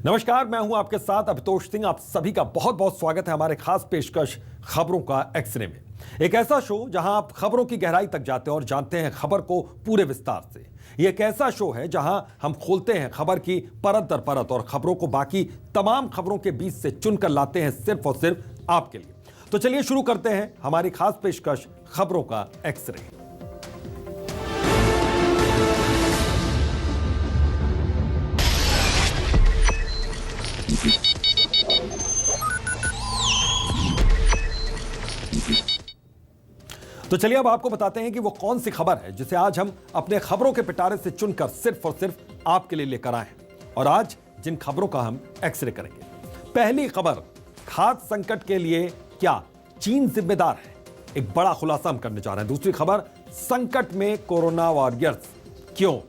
नमस्कार, मैं हूं आपके साथ अभितोष सिंह। आप सभी का बहुत बहुत स्वागत है हमारे खास पेशकश खबरों का एक्सरे में। एक ऐसा शो जहां आप खबरों की गहराई तक जाते हैं और जानते हैं खबर को पूरे विस्तार से। ये एक ऐसा शो है जहां हम खोलते हैं खबर की परत दर परत और खबरों को बाकी तमाम खबरों के बीच से चुनकर लाते हैं सिर्फ और सिर्फ आपके लिए। तो चलिए शुरू करते हैं हमारी खास पेशकश खबरों का एक्सरे। तो चलिए अब आपको बताते हैं कि वो कौन सी खबर है जिसे आज हम अपने खबरों के पिटारे से चुनकर सिर्फ और सिर्फ आपके लिए लेकर आए हैं। और आज जिन खबरों का हम एक्सरे करेंगे, पहली खबर, खाद्य संकट के लिए क्या चीन जिम्मेदार है, एक बड़ा खुलासा हम करने जा रहे हैं। दूसरी खबर, संकट में कोरोना वॉरियर्स क्यों,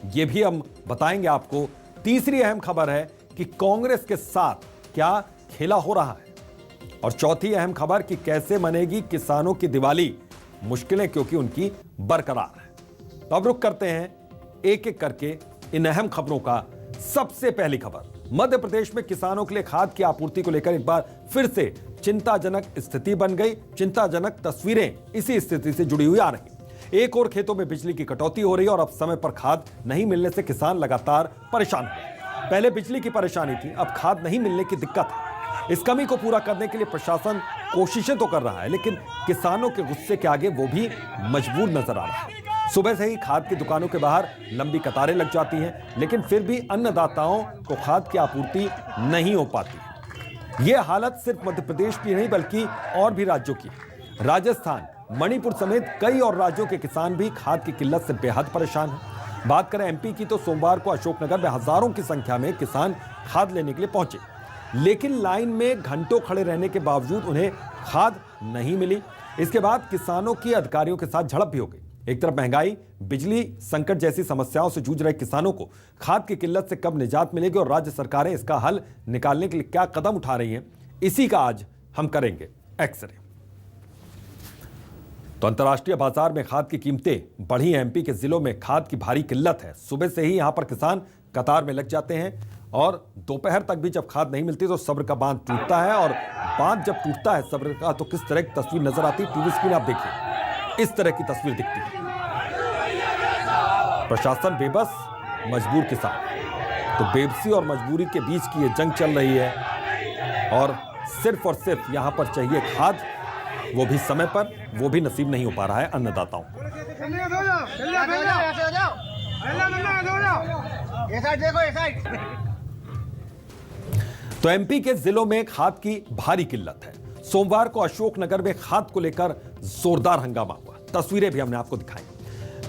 यह भी हम बताएंगे आपको। तीसरी अहम खबर है कि कांग्रेस के साथ क्या खेला हो रहा है। और चौथी अहम खबर कि कैसे मनेगी किसानों की दिवाली, मुश्किलें क्योंकि उनकी बरकरार है। तो अब रुक करते हैं एक एक करके इन अहम खबरों का। सबसे पहली खबर, मध्य प्रदेश में किसानों के लिए खाद की आपूर्ति को लेकर एक बार फिर से चिंताजनक स्थिति बन गई। चिंताजनक तस्वीरें इसी स्थिति से जुड़ी हुई आ रही। एक और खेतों में बिजली की कटौती हो रही है और अब समय पर खाद नहीं मिलने से किसान लगातार परेशान हुए। पहले बिजली की परेशानी थी, अब खाद नहीं मिलने की दिक्कत है। इस कमी को पूरा करने के लिए प्रशासन कोशिशें तो कर रहा है, लेकिन किसानों के गुस्से के आगे वो भी मजबूर नजर आ रहा है। सुबह से ही खाद की दुकानों के बाहर लंबी कतारें लग जाती हैं, लेकिन फिर भी अन्नदाताओं को खाद की आपूर्ति नहीं हो पाती। ये हालत सिर्फ मध्य प्रदेश की नहीं बल्कि और भी राज्यों की है। राजस्थान, मणिपुर समेत कई और राज्यों के किसान भी खाद की किल्लत से बेहद परेशान हैं। बात करें एमपी की, तो सोमवार को अशोकनगर में हजारों की संख्या में किसान खाद लेने के लिए पहुंचे, लेकिन लाइन में घंटों खड़े रहने के बावजूद उन्हें खाद नहीं मिली। इसके बाद किसानों की अधिकारियों के साथ झड़प भी हो गई। एक तरफ महंगाई, बिजली संकट जैसी समस्याओं से जूझ रहे किसानों को खाद की किल्लत से कब निजात मिलेगी और राज्य सरकारें इसका हल निकालने के लिए क्या कदम उठा रही हैं, इसी का आज हम करेंगे एक्सरे। तो अंतर्राष्ट्रीय बाजार में खाद की कीमतें बढ़ी। एमपी के जिलों में खाद की भारी किल्लत है। सुबह से ही यहां पर किसान कतार में लग जाते हैं और दोपहर तक भी जब खाद नहीं मिलती तो सब्र का बांध टूटता है। और बांध जब टूटता है सब्र का, तो किस तरह की तस्वीर नजर आती है, टीवी स्क्रीन आप देखिए, इस तरह की तस्वीर दिखती है। प्रशासन बेबस, मजबूर किसान। तो बेबसी और मजबूरी के बीच की ये जंग चल रही है और सिर्फ यहां पर चाहिए खाद, वो भी समय पर, वो भी नसीब नहीं हो पा रहा है अन्नदाताओं को। तो एमपी के जिलों में खाद की भारी किल्लत है। सोमवार को अशोकनगर में खाद को लेकर जोरदार हंगामा हुआ। तस्वीरें भी हमने आपको दिखाई।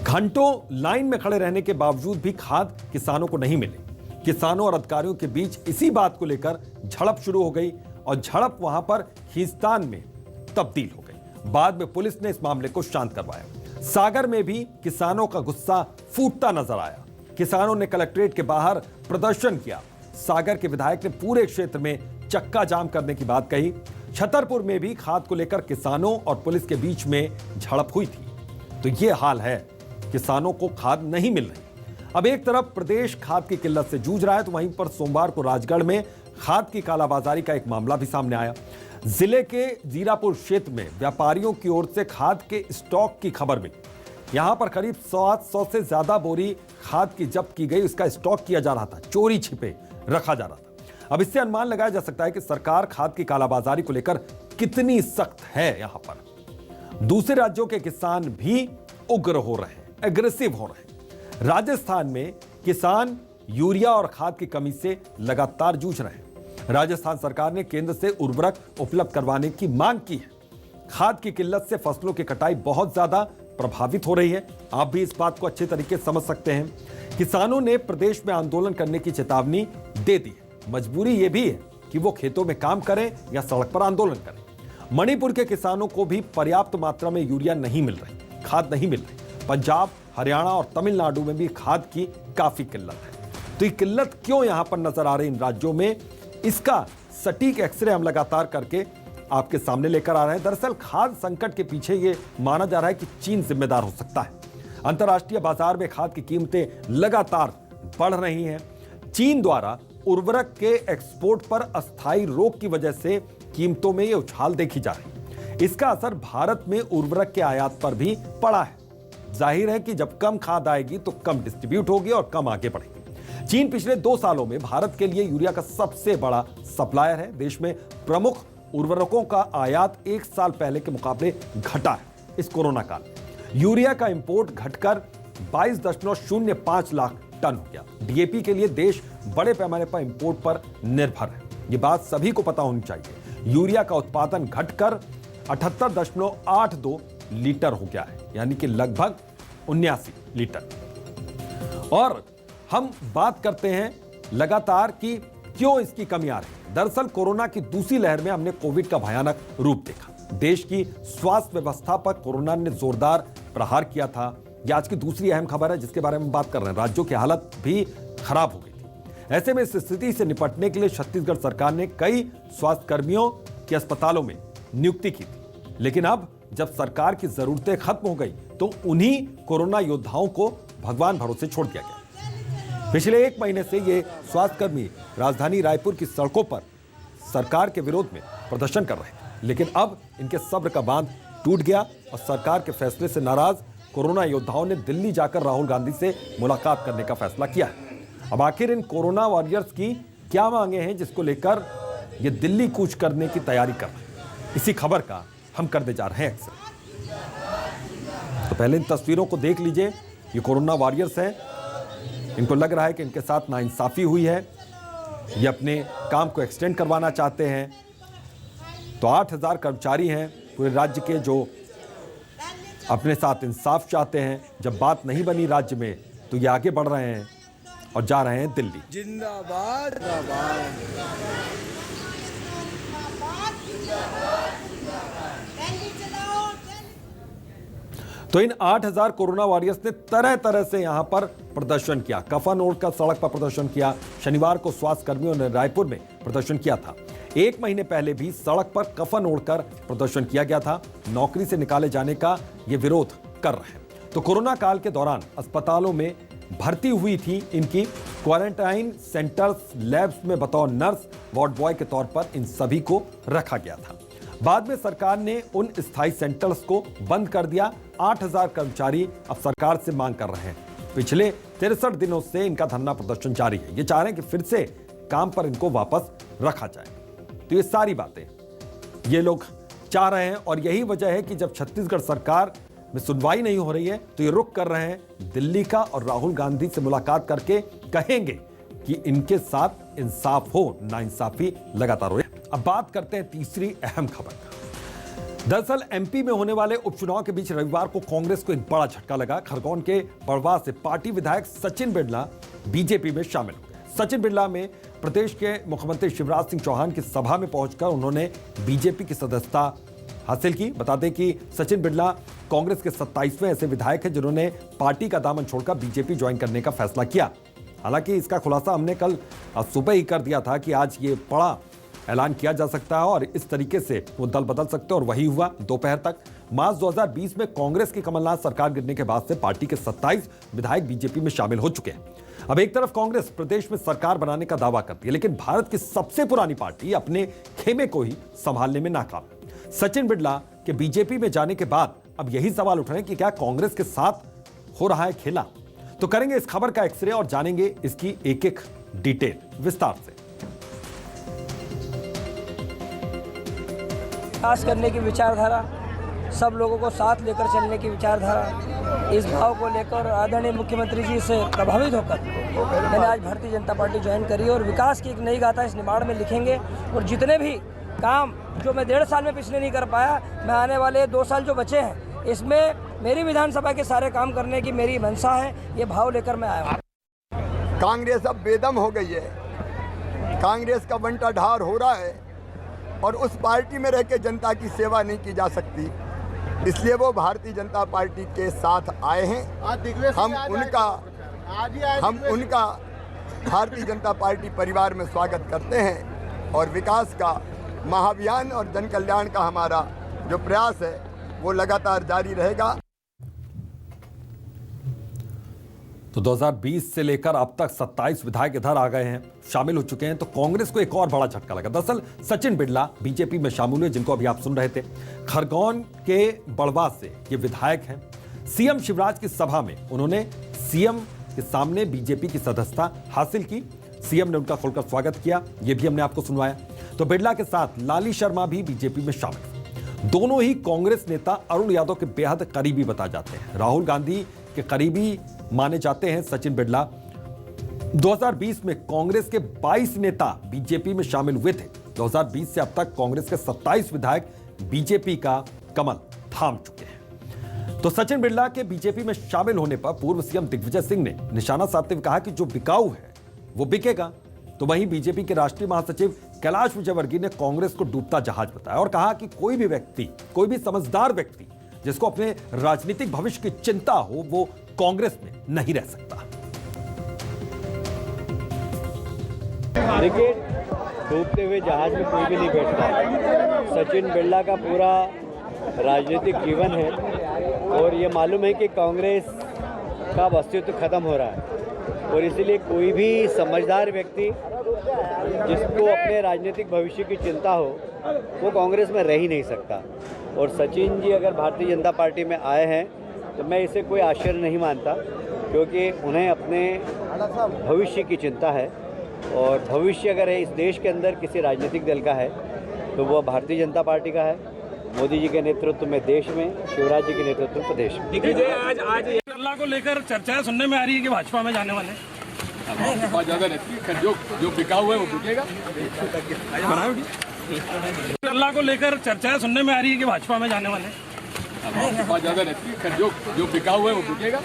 घंटों लाइन में खड़े रहने के बावजूद भी खाद किसानों को नहीं मिली। किसानों और अधिकारियों के बीच इसी बात को लेकर झड़प शुरू हो गई और झड़प वहां पर खींचतान में तब्दील हो गई। बाद में पुलिस ने इस मामले को शांत करवाया। सागर में भी किसानों का गुस्सा फूटता नजर आया। किसानों ने कलेक्ट्रेट के बाहर प्रदर्शन किया। सागर के विधायक ने पूरे क्षेत्र में चक्का जाम करने की बात कही। छतरपुर में भी खाद को लेकर किसानों और पुलिस के बीच में झड़प हुई थी। तो यह हाल है, किसानों को खाद नहीं मिल रही। अब एक तरफ प्रदेश खाद की किल्लत से जूझ रहा है, तो वहीं पर सोमवार को राजगढ़ में खाद की कालाबाजारी का एक मामला भी सामने आया। जिले के जीरापुर क्षेत्र में व्यापारियों की ओर से खाद के स्टॉक की खबर मिली। यहां पर करीब 700 से ज्यादा बोरी खाद की जब्त की गई। इसका स्टॉक किया जा रहा था, चोरी छिपे रखा जा रहा था। अब इससे अनुमान लगाया जा सकता है कि सरकार खाद की कालाबाजारी को लेकर कितनी सख्त है। यहां पर दूसरे राज्यों के किसान भी उग्र हो रहे हैं, एग्रेसिव हो रहे हैं। राजस्थान में किसान यूरिया और खाद की कमी से लगातार जूझ रहे हैं। राजस्थान सरकार ने केंद्र से उर्वरक उपलब्ध करवाने की मांग की है। खाद की किल्लत से फसलों की कटाई बहुत ज्यादा प्रभावित हो रही है। आप भी इस बात को अच्छे तरीके से समझ सकते हैं। किसानों ने प्रदेश में आंदोलन करने की चेतावनी दे दी है। मजबूरी यह भी है कि वो खेतों में काम करें या सड़क पर आंदोलन करें। मणिपुर के किसानों को भी पर्याप्त मात्रा में यूरिया नहीं मिल रही, खाद नहीं मिल रही। पंजाब, हरियाणा और तमिलनाडु में भी खाद की काफी किल्लत है। तो ये किल्लत क्यों यहां पर नजर आ रही इन राज्यों में, इसका सटीक एक्सरे हम लगातार करके आपके सामने लेकर आ रहे हैं। दरअसल खाद्य संकट के पीछे यह माना जा रहा है कि चीन जिम्मेदार हो सकता है। अंतर्राष्ट्रीय बाजार में खाद की कीमतें लगातार बढ़ रही हैं। चीन द्वारा उर्वरक के एक्सपोर्ट पर अस्थायी रोक की वजह से कीमतों में ये उछाल देखी जा रही है। इसका असर भारत में उर्वरक के आयात पर भी पड़ा है। जाहिर है कि जब कम खाद आएगी तो कम डिस्ट्रीब्यूट होगी और कम आगे बढ़ेगी। चीन पिछले 2 सालों में भारत के लिए यूरिया का सबसे बड़ा सप्लायर है। देश में प्रमुख उर्वरकों का आयात 1 साल पहले के मुकाबले घटा है। इस कोरोना काल में यूरिया का इंपोर्ट घटकर 22.05 लाख टन हो गया। डीएपी के लिए देश बड़े पैमाने पर इंपोर्ट पर निर्भर है। ये बात सभी को पता होनी चाहिए। यूरिया का उत्पादन घटकर 78.82 लीटर हो गया है, यानी कि लगभग 79 लीटर। और हम बात करते हैं लगातार कि क्यों इसकी कमी आ रही है। दरअसल कोरोना की दूसरी लहर में हमने कोविड का भयानक रूप देखा। देश की स्वास्थ्य व्यवस्था पर कोरोना ने जोरदार प्रहार किया था। यह आज की दूसरी अहम खबर है जिसके बारे में बात कर रहे हैं। राज्यों की हालत भी खराब हो गई थी। ऐसे में इस स्थिति से निपटने के लिए छत्तीसगढ़ सरकार ने कई स्वास्थ्य कर्मियों के अस्पतालों में नियुक्ति की थी। लेकिन अब जब सरकार की जरूरतें खत्म हो गई तो उन्हीं कोरोना योद्धाओं को भगवान भरोसे छोड़ दिया गया। पिछले 1 महीने से ये स्वास्थ्यकर्मी राजधानी रायपुर की सड़कों पर सरकार के विरोध में प्रदर्शन कर रहे थे, लेकिन अब इनके सब्र का बांध टूट गया और सरकार के फैसले से नाराज कोरोना योद्धाओं ने दिल्ली जाकर राहुल गांधी से मुलाकात करने का फैसला किया है। अब आखिर इन कोरोना वॉरियर्स की क्या मांगे हैं जिसको लेकर ये दिल्ली कूच करने की तैयारी कर रहे हैं, इसी खबर का हम करने जा रहे हैं एक्सरे। तो पहले इन तस्वीरों को देख लीजिए। ये कोरोना वॉरियर्स हैं। इनको लग रहा है कि इनके साथ नाइंसाफी हुई है। ये अपने काम को एक्सटेंड करवाना चाहते हैं। तो 8000 कर्मचारी हैं पूरे राज्य के जो अपने साथ इंसाफ चाहते हैं। जब बात नहीं बनी राज्य में तो ये आगे बढ़ रहे हैं और जा रहे हैं दिल्ली। जिंदाबाद जिंदाबाद। तो इन 8000 कोरोना वॉरियर्स ने तरह तरह से यहां पर प्रदर्शन किया। कफन ओढ़कर सड़क पर प्रदर्शन किया। शनिवार को स्वास्थ्य कर्मियों ने रायपुर में प्रदर्शन किया था। 1 महीने पहले भी सड़क पर कफन ओढ़कर प्रदर्शन किया गया था। नौकरी से निकाले जाने का ये विरोध कर रहे हैं। तो कोरोना काल के दौरान अस्पतालों में भर्ती हुई थी इनकी क्वारंटाइन सेंटर्स, लैब्स में बतौर नर्स, वार्ड बॉय के तौर पर इन सभी को रखा गया था। बाद में सरकार ने उन स्थायी सेंटर्स को बंद कर दिया। 8000 कर्मचारी अब सरकार से मांग कर रहे हैं। पिछले 63 दिनों से इनका धरना प्रदर्शन जारी है। ये चाह रहे हैं कि फिर से काम पर इनको वापस रखा जाए। तो ये सारी बातें ये लोग चाह रहे हैं और यही वजह है कि जब छत्तीसगढ़ सरकार में सुनवाई नहीं हो रही है तो ये रुख कर रहे हैं दिल्ली का और राहुल गांधी से मुलाकात करके कहेंगे कि इनके साथ इंसाफ हो, नाइंसाफी लगातार हो। अब बात करते हैं तीसरी अहम खबर का। दरअसल एमपी में होने वाले उपचुनाव के बीच रविवार को कांग्रेस को एक बड़ा झटका लगा। खरगोन के बड़वा से पार्टी विधायक सचिन बिरला बीजेपी में शामिल हो गए। सचिन बिरला में प्रदेश के मुख्यमंत्री शिवराज सिंह चौहान की सभा में पहुंचकर उन्होंने बीजेपी की सदस्यता हासिल की। बता दें कि सचिन बिरला कांग्रेस के 27वें ऐसे विधायक हैं जिन्होंने पार्टी का दामन छोड़कर बीजेपी ज्वाइन करने का फैसला किया। हालांकि इसका खुलासा हमने कल सुबह ही कर दिया था कि आज ये बड़ा ऐलान किया जा सकता है और इस तरीके से वो दल बदल सकते हैं, और वही हुआ। दोपहर तक मार्च 2020 में कांग्रेस की कमलनाथ सरकार गिरने के बाद से पार्टी के 27 विधायक बीजेपी में शामिल हो चुके हैं। अब एक तरफ कांग्रेस प्रदेश में सरकार बनाने का दावा करती है, लेकिन भारत की सबसे पुरानी पार्टी अपने खेमे को ही संभालने में नाकाम। सचिन बिरला के बीजेपी में जाने के बाद अब यही सवाल उठ रहे हैं कि क्या कांग्रेस के साथ हो रहा है खेला। तो करेंगे इस खबर का एक्सरे और जानेंगे इसकी एक एक डिटेल विस्तार से। विकास करने की विचारधारा, सब लोगों को साथ लेकर चलने की विचारधारा, इस भाव को लेकर आदरणीय मुख्यमंत्री जी से प्रभावित होकर मैंने आज भारतीय जनता पार्टी ज्वाइन करी और विकास की एक नई गाथा इस निमाड़ में लिखेंगे। और जितने भी काम जो मैं 1.5 साल में पिछले नहीं कर पाया, मैं आने वाले 2 साल जो बचे हैं इसमें मेरी विधानसभा के सारे काम करने की मेरी मंशा है। ये भाव लेकर मैं आया हूँ। कांग्रेस अब बेदम हो गई है। कांग्रेस का बंटा ढार हो रहा है और उस पार्टी में रह के जनता की सेवा नहीं की जा सकती, इसलिए वो भारतीय जनता पार्टी के साथ आए हैं। हम उनका भारतीय जनता पार्टी परिवार में स्वागत करते हैं और विकास का महाअभियान और जन कल्याण का हमारा जो प्रयास है वो लगातार जारी रहेगा। तो 2020 से लेकर अब तक 27 विधायक इधर आ गए हैं, शामिल हो चुके हैं। तो कांग्रेस को एक और बड़ा झटका लगा। दरअसल सचिन बिरला बीजेपी में शामिल हुए, जिनको अभी आप सुन रहे थे। खरगोन के बड़वा से ये विधायक हैं। सीएम शिवराज की सभा में उन्होंने सीएम के सामने बीजेपी की सदस्यता हासिल की। सीएम ने उनका खुलकर स्वागत किया, ये भी हमने आपको सुनवाया। तो बिरला के साथ लाली शर्मा भी बीजेपी में शामिल। दोनों ही कांग्रेस नेता अरुण यादव के बेहद करीबी बताए जाते हैं। राहुल गांधी के करीबी माने जाते हैं सचिन बिरला। 2020 में कांग्रेस के 22 नेता बीजेपी में शामिल हुए थे। 2020 से अब तक कांग्रेस के 27 विधायक बीजेपी का कमल थाम चुके हैं। तो सचिन बिरला के बीजेपी में शामिल होने पर पूर्व सीएम दिग्विजय सिंह ने निशाना साधते हुए कहा कि जो बिकाऊ है वो बिकेगा। तो वहीं बीजेपी के राष्ट्रीय महासचिव कैलाश विजयवर्गीय ने कांग्रेस को डूबता जहाज बताया और कहा कि कोई भी व्यक्ति, कोई भी समझदार व्यक्ति जिसको अपने राजनीतिक भविष्य की चिंता हो, वो कांग्रेस में नहीं रह सकता। देखिए, डूबते हुए जहाज में कोई भी नहीं बैठता। सचिन बिरला का पूरा राजनीतिक जीवन है और ये मालूम है कि कांग्रेस का अस्तित्व खत्म हो रहा है और इसीलिए कोई भी समझदार व्यक्ति जिसको अपने राजनीतिक भविष्य की चिंता हो वो कांग्रेस में रह ही नहीं सकता। और सचिन जी अगर भारतीय जनता पार्टी में आए हैं तो मैं इसे कोई आश्चर्य नहीं मानता, क्योंकि उन्हें अपने भविष्य की चिंता है और भविष्य अगर है इस देश के अंदर किसी राजनीतिक दल का है तो वह भारतीय जनता पार्टी का है। मोदी जी के नेतृत्व में देश में, शिवराज जी के नेतृत्व में प्रदेश में। आज बिरला को लेकर चर्चाएं सुनने में आ रही है कि भाजपा में जाने वाले बहुत ज्यादा रहती है। जो बिका हुआ है वो बिकेगा। बिरला को लेकर चर्चाएं सुनने में आ रही है कि भाजपा में जाने वाले बहुत ज्यादा रहती है। जो बिका हुआ है वो बिकेगा।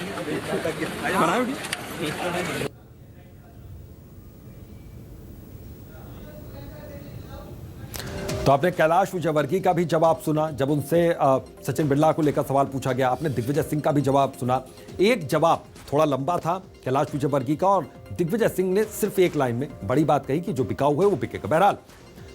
तो आपने कैलाश विजयवर्गीय का भी जवाब सुना जब उनसे सचिन बिरला को लेकर सवाल पूछा गया। आपने दिग्विजय सिंह का भी जवाब सुना। एक जवाब थोड़ा लंबा था कैलाश विजयवर्गीय का और दिग्विजय सिंह ने सिर्फ एक लाइन में बड़ी बात कही कि जो बिकाऊ है वो बिकेगा। बहरहाल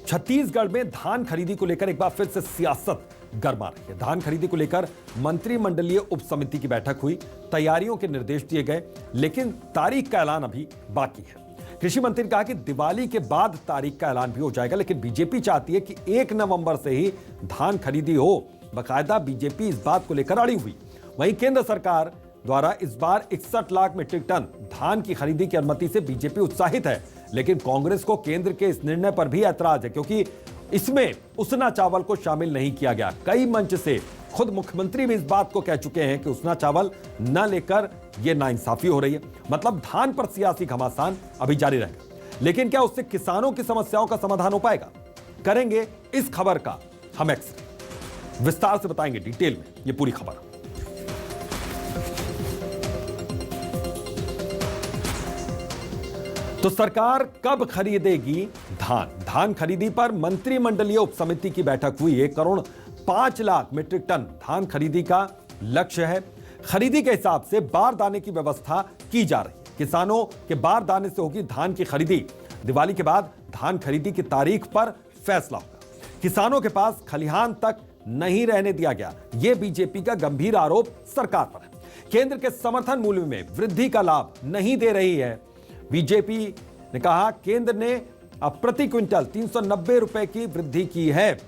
छत्तीसगढ़ में धान खरीदी को लेकर एक बार फिर से सियासत गर्मा रही है। धान खरीदी को लेकर मंत्रिमंडलीय उप समिति की बैठक हुई, तैयारियों के निर्देश दिए गए, लेकिन तारीख का ऐलान अभी बाकी है। कृषि मंत्री ने कहा कि दिवाली के बाद तारीख का ऐलान भी हो जाएगा, लेकिन बीजेपी चाहती है कि 1 नवंबर से ही धान खरीदी हो। बाकायदा बीजेपी इस बात को लेकर अड़ी हुई। वहीं केंद्र सरकार द्वारा इस बार 61 लाख मीट्रिक टन धान की खरीदी की अनुमति से बीजेपी उत्साहित है, लेकिन कांग्रेस को केंद्र के इस निर्णय पर भी ऐतराज है, क्योंकि इसमें उसना चावल को शामिल नहीं किया गया। कई मंच से खुद मुख्यमंत्री भी इस बात को कह चुके हैं कि उसना चावल न लेकर यह नाइंसाफी हो रही है। मतलब धान पर सियासी घमासान अभी जारी रहेगा, लेकिन क्या उससे किसानों की समस्याओं का समाधान हो पाएगा? करेंगे इस खबर का हम एक्सरे, विस्तार से बताएंगे डिटेल में ये पूरी खबर। तो सरकार कब खरीदेगी धान? धान खरीदी पर मंत्रिमंडलीय उपसमिति की बैठक हुई। 1 करोड़ 5 लाख मीट्रिक टन धान खरीदी का लक्ष्य है। खरीदी के हिसाब से बारदाने की व्यवस्था की जा रही है। किसानों के बारदाने से होगी धान की खरीदी। दिवाली के बाद धान खरीदी की तारीख पर फैसला होगा। किसानों के पास खलिहान तक नहीं रहने दिया गया, यह बीजेपी का गंभीर आरोप सरकार पर है। केंद्र के समर्थन मूल्य में वृद्धि का लाभ नहीं दे रही है। बीजेपी ने कहा केंद्र ने अब प्रति क्विंटल 390 रुपए की वृद्धि की है।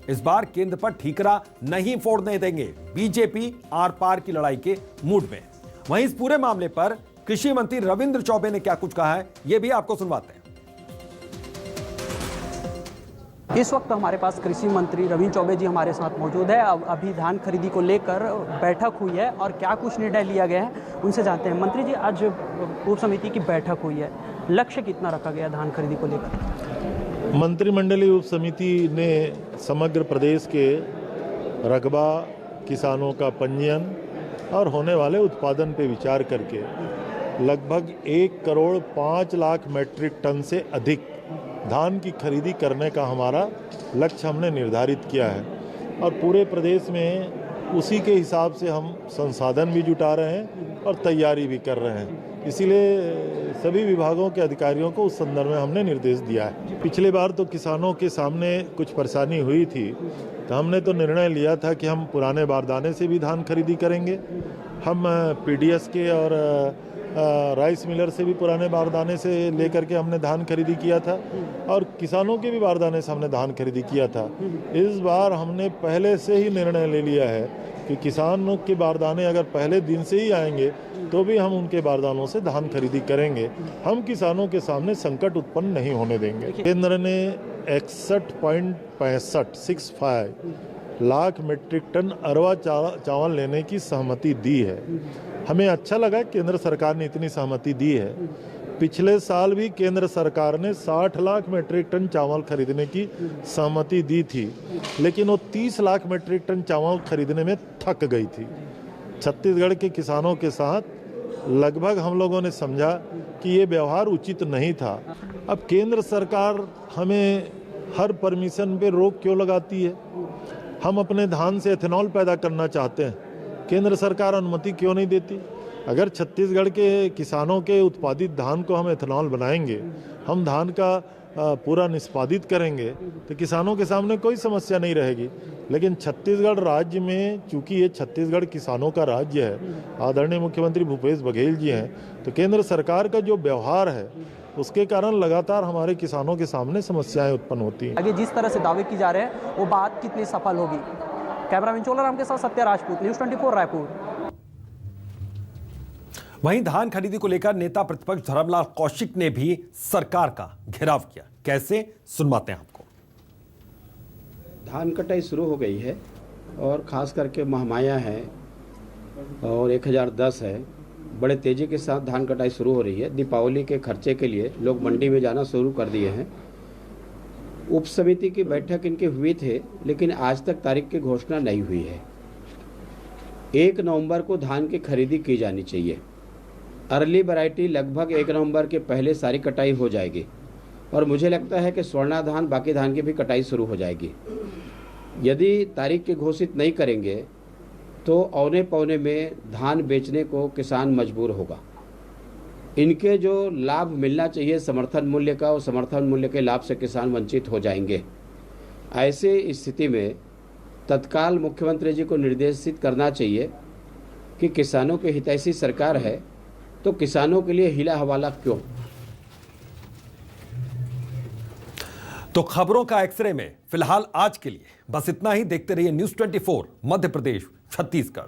इस बार केंद्र पर ठीकरा नहीं फोड़ने देंगे। बीजेपी आर पार की लड़ाई के मूड में। वहीं इस पूरे मामले पर कृषि मंत्री रविंद्र चौबे ने क्या कुछ कहा है, यह भी आपको सुनवाते हैं। इस वक्त हमारे पास कृषि मंत्री रविंद्र चौबे जी हमारे साथ मौजूद है। अभी धान खरीदी को लेकर बैठक हुई है और क्या कुछ निर्णय लिया गया है उनसे जानते हैं। मंत्री जी, आज उप समिति की बैठक हुई है, लक्ष्य कितना रखा गया धान खरीदी को लेकर? मंत्रिमंडलीय उप समिति ने समग्र प्रदेश के रकबा, किसानों का पंजीयन और होने वाले उत्पादन पर विचार करके लगभग 1 करोड़ 5 लाख मीट्रिक टन से अधिक धान की खरीदी करने का हमारा लक्ष्य हमने निर्धारित किया है और पूरे प्रदेश में उसी के हिसाब से हम संसाधन भी जुटा रहे हैं और तैयारी भी कर रहे हैं। इसीलिए सभी विभागों के अधिकारियों को उस संदर्भ में हमने निर्देश दिया है। पिछली बार तो किसानों के सामने कुछ परेशानी हुई थी, तो हमने तो निर्णय लिया था कि हम पुराने बारदाने से भी धान खरीदी करेंगे। हम पीडीएस के और राइस मिलर से भी पुराने बारदाने से लेकर के हमने धान खरीदी किया था, और किसानों के भी बारदाने से हमने धान खरीदी किया था। इस बार हमने पहले से ही निर्णय ले लिया है कि किसानों के बारदाने अगर पहले दिन से ही आएंगे तो भी हम उनके बारदानों से धान खरीदी करेंगे। हम किसानों के सामने संकट उत्पन्न नहीं होने देंगे। केंद्र ने 61.65 लाख मीट्रिक टन अरवा चावल लेने की सहमति दी है। हमें अच्छा लगा केंद्र सरकार ने इतनी सहमति दी है। पिछले साल भी केंद्र सरकार ने 60 लाख मीट्रिक टन चावल खरीदने की सहमति दी थी, लेकिन वो 30 लाख मीट्रिक टन चावल खरीदने में थक गई थी। छत्तीसगढ़ के किसानों के साथ लगभग हम लोगों ने समझा कि ये व्यवहार उचित नहीं था। अब केंद्र सरकार हमें हर परमिशन पे रोक क्यों लगाती है? हम अपने धान से एथेनॉल पैदा करना चाहते हैं, केंद्र सरकार अनुमति क्यों नहीं देती? अगर छत्तीसगढ़ के किसानों के उत्पादित धान को हम एथेनॉल बनाएंगे, हम धान का पूरा निष्पादित करेंगे, तो किसानों के सामने कोई समस्या नहीं रहेगी। लेकिन छत्तीसगढ़ राज्य में, चूंकि ये छत्तीसगढ़ किसानों का राज्य है, आदरणीय मुख्यमंत्री भूपेश बघेल जी हैं, तो केंद्र सरकार का जो व्यवहार है उसके कारण लगातार हमारे किसानों के सामने समस्याएं उत्पन्न होती हैं। आगे जिस तरह से दावे की जा रहे हैं वो बात कितनी सफल होगी? कैमरामैन चोलाराम के साथ सत्या राजपूत, न्यूज़ 24 रायपुर। वहीं धान खरीदी को लेकर नेता प्रतिपक्ष धर्मलाल कौशिक ने भी सरकार का घेराव किया। कैसे, सुनवाते हैं आपको। धान कटाई शुरू हो गई है और ख़ास करके महमाया है और 1010 है, बड़े तेज़ी के साथ धान कटाई शुरू हो रही है। दीपावली के खर्चे के लिए लोग मंडी में जाना शुरू कर दिए हैं। उप समिति की बैठक इनके हुई थे, लेकिन आज तक तारीख की घोषणा नहीं हुई है। 1 नवंबर को धान की खरीदी की जानी चाहिए। अर्ली वैरायटी लगभग 1 नवंबर के पहले सारी कटाई हो जाएगी और मुझे लगता है कि स्वर्णा धान, बाकी धान की भी कटाई शुरू हो जाएगी। यदि तारीख की घोषित नहीं करेंगे तो औने पौने में धान बेचने को किसान मजबूर होगा। इनके जो लाभ मिलना चाहिए समर्थन मूल्य का, और समर्थन मूल्य के लाभ से किसान वंचित हो जाएंगे। ऐसे स्थिति में तत्काल मुख्यमंत्री जी को निर्देशित करना चाहिए कि किसानों के हितैषी सरकार है तो किसानों के लिए हिला हवाला क्यों? तो खबरों का एक्सरे में फिलहाल आज के लिए बस इतना ही। देखते रहिए न्यूज़ 24 मध्य प्रदेश छत्तीसगढ़।